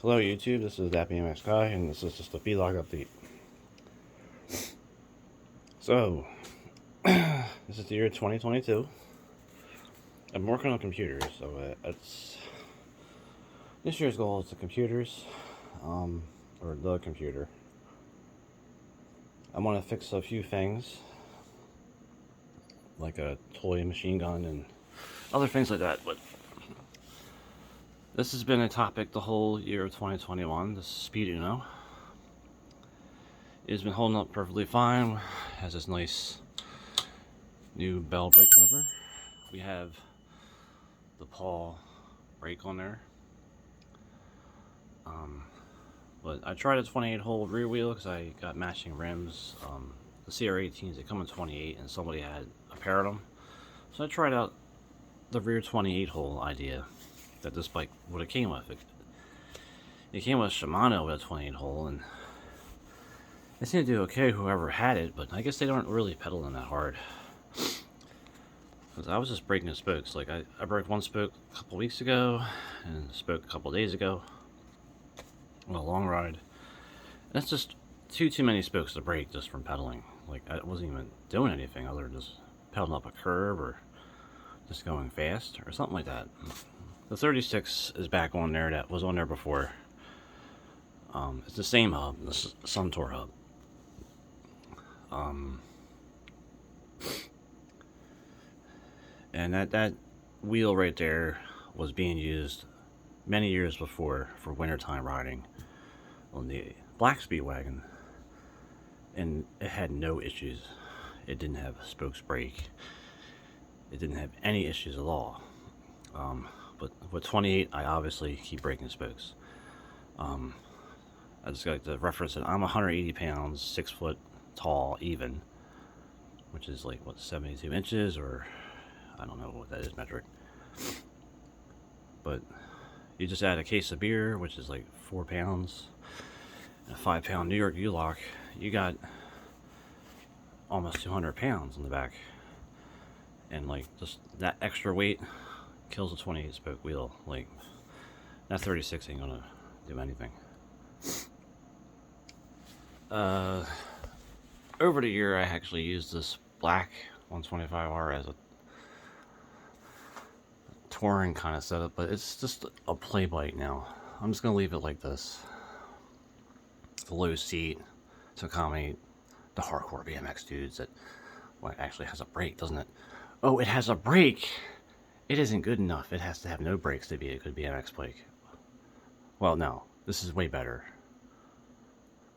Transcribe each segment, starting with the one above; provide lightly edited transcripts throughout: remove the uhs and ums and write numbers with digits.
Hello YouTube, this is DapBMX Guy, and this is just a vlog update. So, this is the year 2022. I'm working on computers, so it's this year's goal is the computers, or the computer. I want to fix a few things, like a toy machine gun and other things like that, but this has been a topic the whole year of 2021, this Speed Uno. It's been holding up perfectly fine, has this nice new bell brake lever. We have the Paul brake on there. But I tried a 28 hole rear wheel because I got matching rims. The CR18s, they come in 28 and somebody had a pair of them. So I tried out the rear 28 hole idea that this bike would have came with. It came with Shimano with a 28 hole, and it seemed to do okay whoever had it, but I guess they don't really pedal them that hard. Because I was just breaking the spokes. Like I broke one spoke a couple weeks ago and a spoke a couple days ago on a long ride. That's just too many spokes to break just from pedaling. Like I wasn't even doing anything other than just pedaling up a curb or just going fast or something like that. The 36 is back on there. That was on there before. It's the same hub, the Suntour hub. And that wheel right there was being used many years before for wintertime riding on the Black Speedwagon, and it had no issues. It didn't have spokes break. It didn't have any issues at all. But with 28, I obviously keep breaking spokes. I just got to reference it. I'm 180 pounds, 6 foot tall, even, which is like what 72 inches, or I don't know what that is metric. But you just add a case of beer, which is like 4 pounds, and a 5-pound New York U-Lock, you got almost 200 pounds on the back. And like just that extra weight kills a 28 spoke wheel. Like that 36 ain't gonna do anything. Over the year, I actually used this black 125R as a touring kind of setup, but it's just a play bike now. I'm just gonna leave it like this. The low seat to accommodate the hardcore BMX dudes that, well, it actually has a brake, doesn't it? Oh, it has a brake! It isn't good enough. It has to have no brakes to be a good BMX bike. Well, no. This is way better.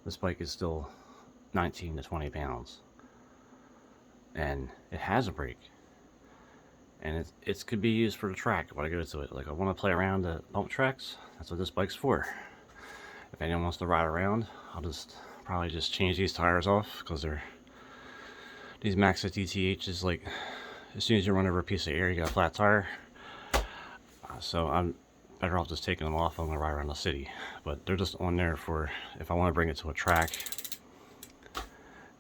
This bike is still 19 to 20 pounds. And it has a brake. And it could be used for the track when I go to it. Like, I want to play around the bump tracks. That's what this bike's for. If anyone wants to ride around, I'll probably just change these tires off, because these Maxxis DTHs, like, as soon as you run over a piece of air, you got a flat tire. So I'm better off just taking them off. I'm gonna ride around the city, but they're just on there for if I want to bring it to a track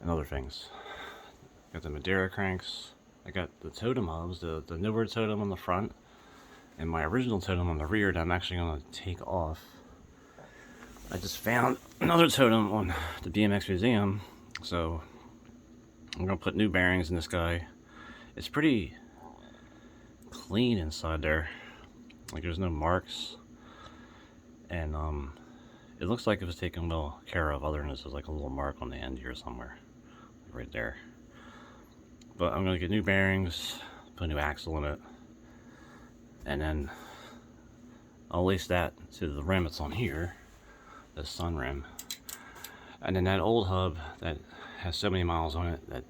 and other things. Got the Madeira cranks. I got the totem hubs, the newer totem on the front, and my original totem on the rear that I'm actually gonna take off. I just found another totem on the BMX Museum, so I'm gonna put new bearings in this guy. It's pretty clean inside there. Like, there's no marks, and it looks like it was taken well care of, other than this is like a little mark on the end here somewhere, like right there. But I'm gonna get new bearings, put a new axle in it, and then I'll lace that to the rim that's on here, the sun rim, and then that old hub that has so many miles on it that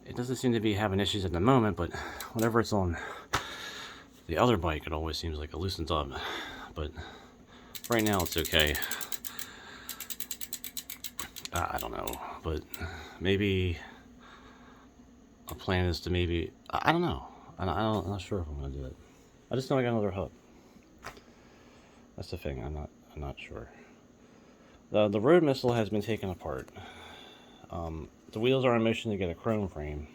it doesn't seem to be having issues at the moment, but whenever it's on the other bike, it always seems like it loosens up. But right now it's okay. I don't know, but maybe a plan is to maybe, I don't know. I'm not sure if I'm gonna do it. I just know I got another hub. That's the thing. I'm not sure. The Road Missile has been taken apart. The wheels are in motion to get a chrome frame.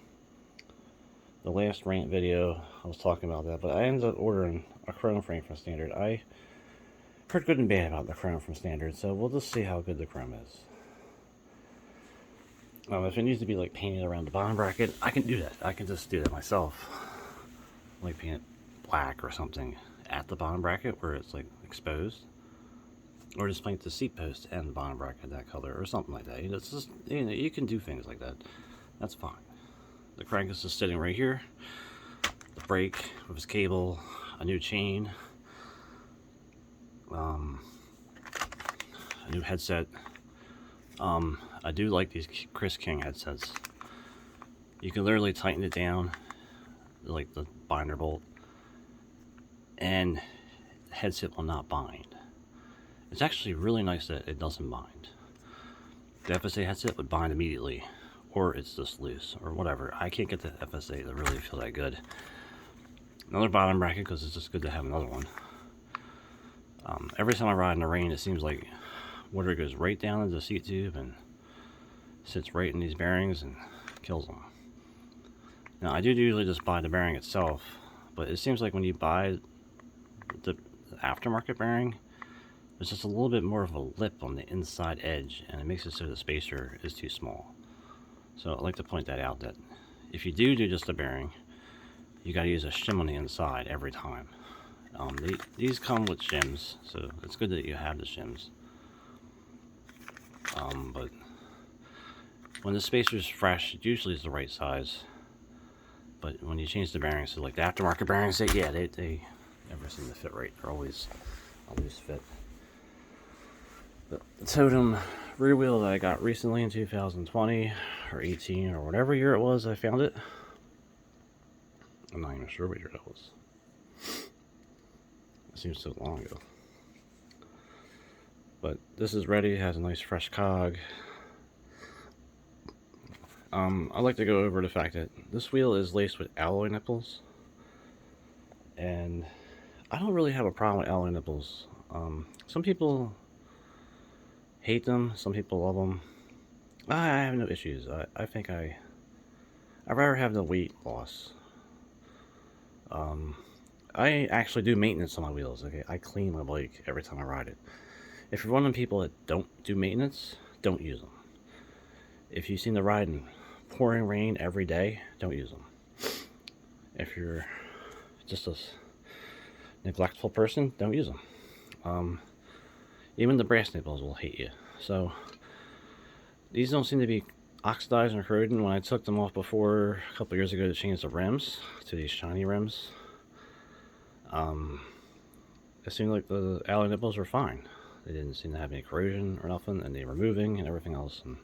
The last rant video I was talking about that, but I ended up ordering a chrome frame from Standard. I heard good and bad about the chrome from Standard, so we'll just see how good the chrome is. If it needs to be like painted around the bottom bracket, I can do that. I can just do that myself. Like paint it black or something at the bottom bracket where it's like exposed. Or just paint the seat post and the bottom bracket that color or something like that. It's just, you can do things like that. That's fine. The crank is just sitting right here. The brake with its cable, a new chain, a new headset. I do like these Chris King headsets. You can literally tighten it down, like the binder bolt, and the headset will not bind. It's actually really nice that it doesn't bind. The FSA headset would bind immediately, or it's just loose, or whatever. I can't get the FSA to really feel that good. Another bottom bracket, because it's just good to have another one. Every time I ride in the rain, it seems like water goes right down into the seat tube and sits right in these bearings and kills them. Now, I do usually just buy the bearing itself, but it seems like when you buy the aftermarket bearing, there's just a little bit more of a lip on the inside edge, and it makes it so the spacer is too small. So I'd like to point that out, that if you do just a bearing, you got to use a shim on the inside every time. These come with shims, so it's good that you have the shims. But when the spacer's fresh, it usually is the right size. But when you change the bearings, so like the aftermarket bearings, they never seem to fit right. They're always a loose fit. But the Totem rear wheel that I got recently in 2020 or 18 or whatever year it was I found it. I'm not even sure what year that was. It seems so long ago. But this is ready. It has a nice fresh cog. I'd like to go over the fact that this wheel is laced with alloy nipples, and I don't really have a problem with alloy nipples. Some people hate them, some people love them. I have no issues. I think I'd rather have the weight loss. I actually do maintenance on my wheels. Okay, I clean my bike every time I ride it. If you're one of the people that don't do maintenance, don't use them. If you seem to ride in pouring rain every day, don't use them. If you're just a neglectful person, don't use them. Even the brass nipples will hate you. So these don't seem to be oxidizing or corroding. When I took them off before a couple years ago to change the rims to these shiny rims, it seemed like the alloy nipples were fine. They didn't seem to have any corrosion or nothing, and they were moving and everything else and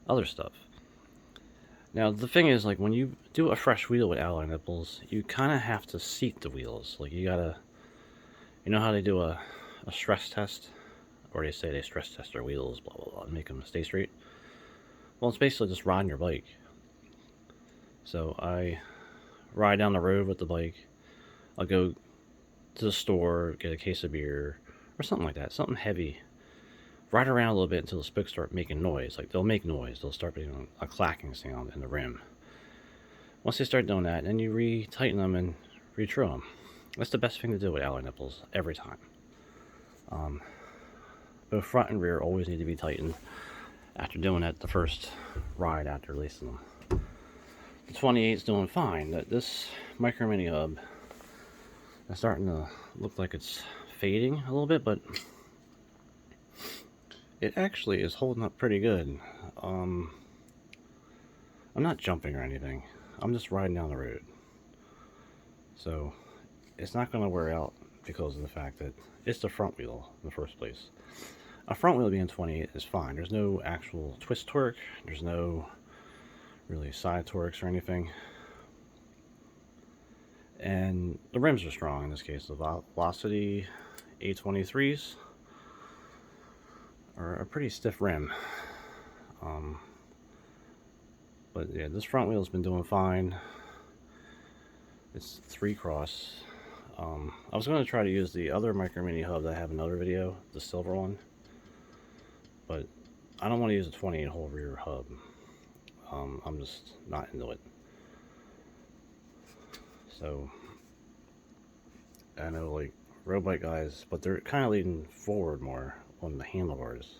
other stuff. Now the thing is, like when you do a fresh wheel with alloy nipples, you kind of have to seat the wheels. Like you know how they do a stress test, or they say they stress test their wheels, blah blah blah, and make them stay straight. Well, it's basically just riding your bike. So I ride down the road with the bike. I'll go to the store, get a case of beer or something like that, something heavy. Ride around a little bit until the spokes start making noise. Like they'll make noise. They'll start making a clacking sound in the rim. Once they start doing that, then you re-tighten them and re-true them. That's the best thing to do with alloy nipples every time. Both front and rear always need to be tightened after doing that the first ride after releasing them. The 28's doing fine. This Micro Mini hub is starting to look like it's fading a little bit, but it actually is holding up pretty good. I'm not jumping or anything. I'm just riding down the road. So it's not going to wear out because of the fact that it's the front wheel in the first place. A front wheel being 28 is fine. There's no actual twist torque. There's no really side torques or anything. And the rims are strong in this case. The Velocity A23s are a pretty stiff rim. But yeah, this front wheel's been doing fine. It's 3-cross. I was going to try to use the other Micro Mini hub that I have another video, the silver one. But I don't want to use a 28 hole rear hub. I'm just not into it. So I know, like, road bike guys, but they're kind of leaning forward more on the handlebars.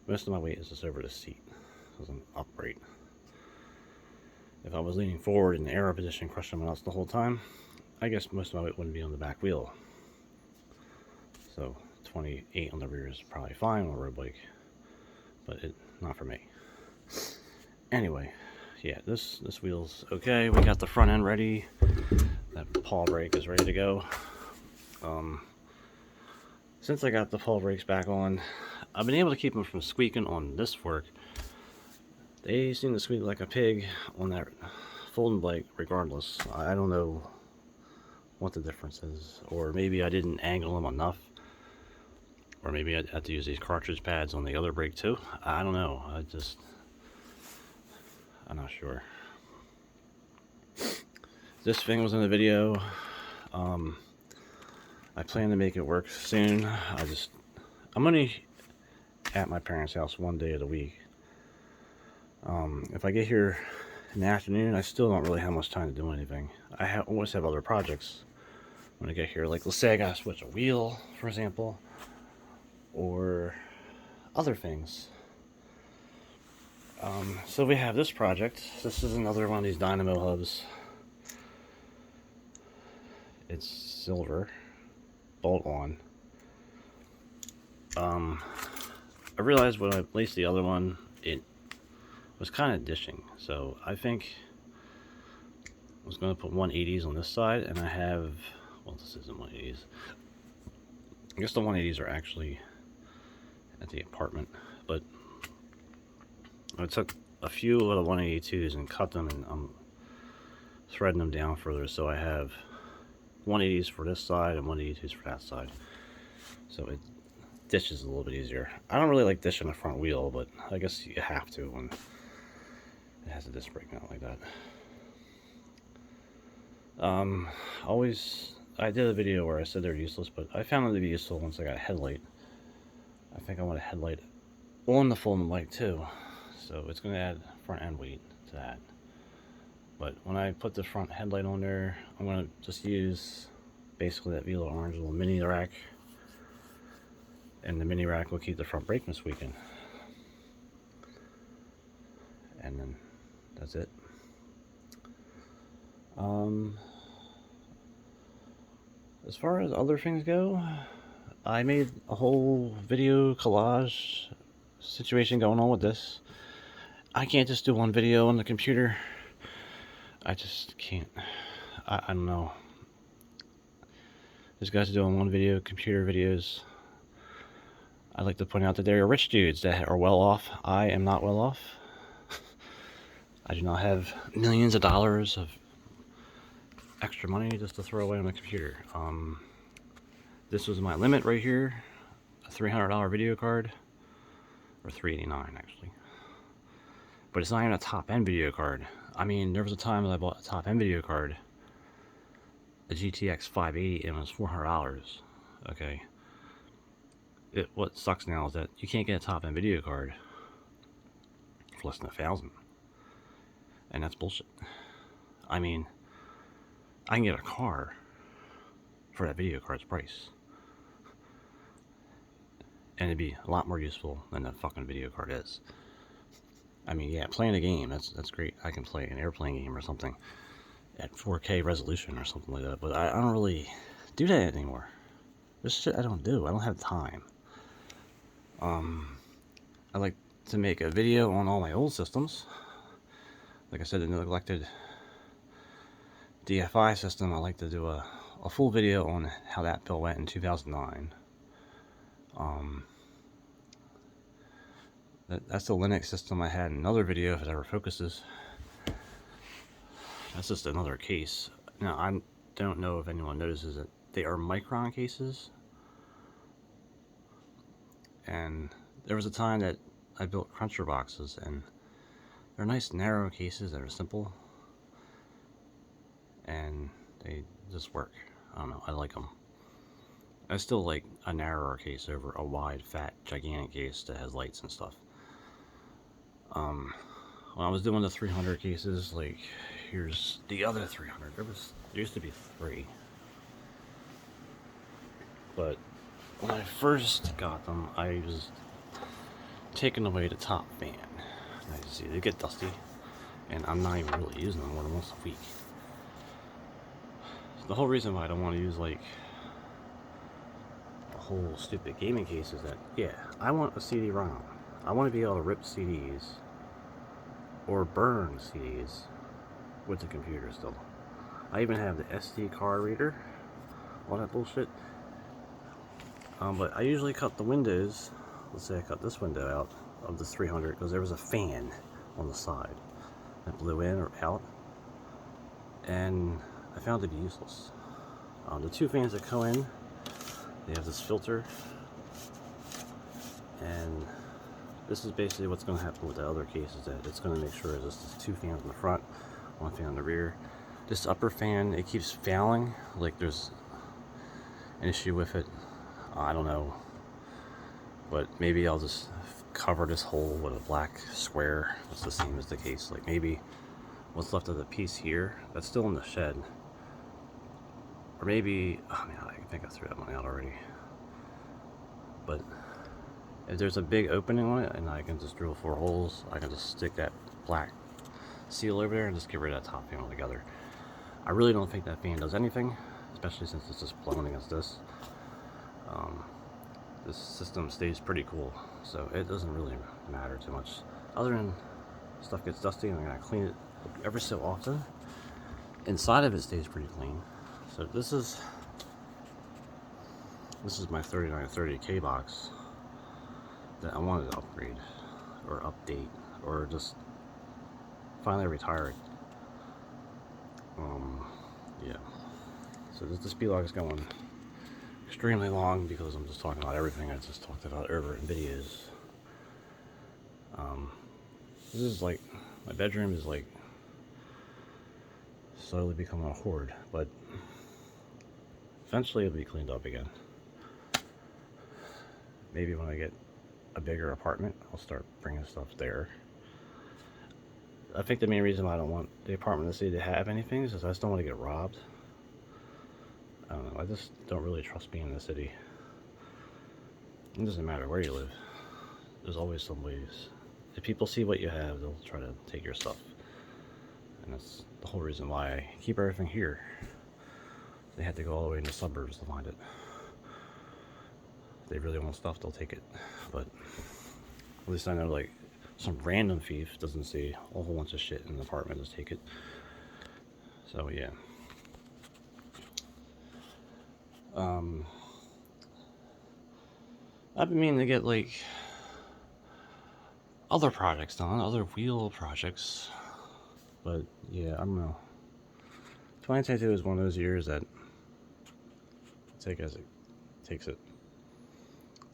Most of my weight is just over the seat because I'm upright. If I was leaning forward in the aero position, crushing my nuts the whole time, I guess most of my weight wouldn't be on the back wheel. So 28 on the rear is probably fine on a road bike, but not for me. Anyway, yeah, this wheel's okay. We got the front end ready. That pawl brake is ready to go. Since I got the pawl brakes back on, I've been able to keep them from squeaking on this fork. They seem to squeak like a pig on that folding bike regardless. I don't know what the difference is, or maybe I didn't angle them enough, or maybe I'd have to use these cartridge pads on the other brake too. I don't know. I'm not sure. This thing was in the video. I plan to make it work soon. I'm only at my parents' house one day of the week. If I get here in the afternoon, I still don't really have much time to do anything. I always have other projects when I get here. Like, let's say I gotta switch a wheel, for example, or other things. So we have this project. This is another one of these dynamo hubs. It's silver, bolt on. I realized when I placed the other one, it was kind of dishing. So I think I was going to put 180s on this side, and I have, well, this isn't 180s. I guess the 180s are actually at the apartment, but I took a few of the 182s and cut them, and I'm threading them down further, so I have 180s for this side and 182s for that side. So it dishes a little bit easier. I don't really like dishing the front wheel, but I guess you have to when it has a disc brake mount like that. I did a video where I said they're useless, but I found them to be useful once I got a headlight. I think I want a headlight on the folding bike too, so it's going to add front end weight to that. But when I put the front headlight on there, I'm going to just use basically that Velo orange little mini rack, and the mini rack will keep the front brake from squeaking. And then that's it. As far as other things go, I made a whole video collage situation going on with this. I can't just do one video on the computer. I just can't. I don't know. These guys are doing one video, computer videos. I'd like to point out that there are rich dudes that are well off. I am not well off. I do not have millions of dollars of extra money just to throw away on the computer. This was my limit right here, a $300 video card, or $389 actually. But it's not even a top-end video card. I mean, there was a time that I bought a top-end video card, a GTX 580, and it was $400. Okay. What sucks now is that you can't get a top-end video card for less than $1,000, and that's bullshit. I mean, I can get a car for that video card's price, and it'd be a lot more useful than that fucking video card is. I mean, yeah, playing a game, that's great. I can play an airplane game or something at 4K resolution or something like that, but I don't really do that anymore. This shit I don't do. I don't have time. I like to make a video on all my old systems. Like I said, the neglected DFI system, I like to do a full video on how that bill went in 2009. That's the Linux system I had in another video, if it ever focuses. That's just another case. Now, I don't know if anyone notices that they are Micron cases. And there was a time that I built Cruncher boxes, and they're nice narrow cases that are simple. And they just work. I don't know, I like them. I still like a narrower case over a wide, fat, gigantic case that has lights and stuff. When I was doing the 300 cases, like, here's the other 300. There used to be 3. but when I first got them, I was taking away the top fan. As you see, they get dusty, and I'm not even really using them more than once a week. The whole reason why I don't want to use like a whole stupid gaming case is that, yeah, I want a CD-ROM. I want to be able to rip CDs or burn CDs with the computer still. I even have the SD card reader, all that bullshit. But I usually cut the windows. Let's say I cut this window out of this 300 because there was a fan on the side that blew in or out, and I found it useless. The two fans that go in, they have this filter, and this is basically what's going to happen with the other cases. That it's going to make sure there's two fans in the front, one fan in the rear. This upper fan, it keeps fouling, like there's an issue with it. I don't know, but maybe I'll just cover this hole with a black square. It's the same as the case. Like maybe what's left of the piece here that's still in the shed, or maybe, oh man, I think I threw that one out already. But if there's a big opening on it and I can just drill 4 holes, I can just stick that black seal over there and just get rid of that top fan altogether. I really don't think that fan does anything, especially since it's just blown against this. This system stays pretty cool, so it doesn't really matter too much. Other than stuff gets dusty and I'm gonna clean it every so often. Inside of it stays pretty clean. So this is my 3930K box that I wanted to upgrade or update or just finally retire it. Yeah. So this vlog is going extremely long because I'm just talking about everything I just talked about earlier in videos. This is like, my bedroom is like slowly becoming a hoard, but eventually it'll be cleaned up again. Maybe when I get a bigger apartment, I'll start bringing stuff there. I think the main reason why I don't want the apartment to see to have anything is I just don't want to get robbed. I don't know, I just don't really trust being in the city. It doesn't matter where you live, there's always some ways. If people see what you have, they'll try to take your stuff. And that's the whole reason why I keep everything here. They had to go all the way in the suburbs to find it. If they really want stuff, they'll take it. But at least I know, like, some random thief doesn't see a whole bunch of shit in the apartment, just take it. So yeah. I've been meaning to get like other projects done, other wheel projects, but yeah, I don't know. 2022 is one of those years that take as it takes it.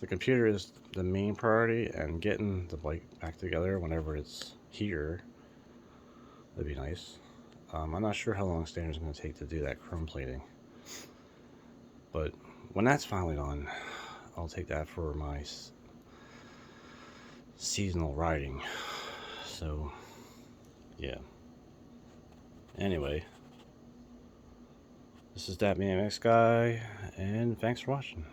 The computer is the main priority, and getting the bike back together whenever it's here would be nice. I'm not sure how long Standard's going to take to do that chrome plating, but when that's finally done, I'll take that for my seasonal riding. So yeah, anyway, this is that BMX guy, and thanks for watching.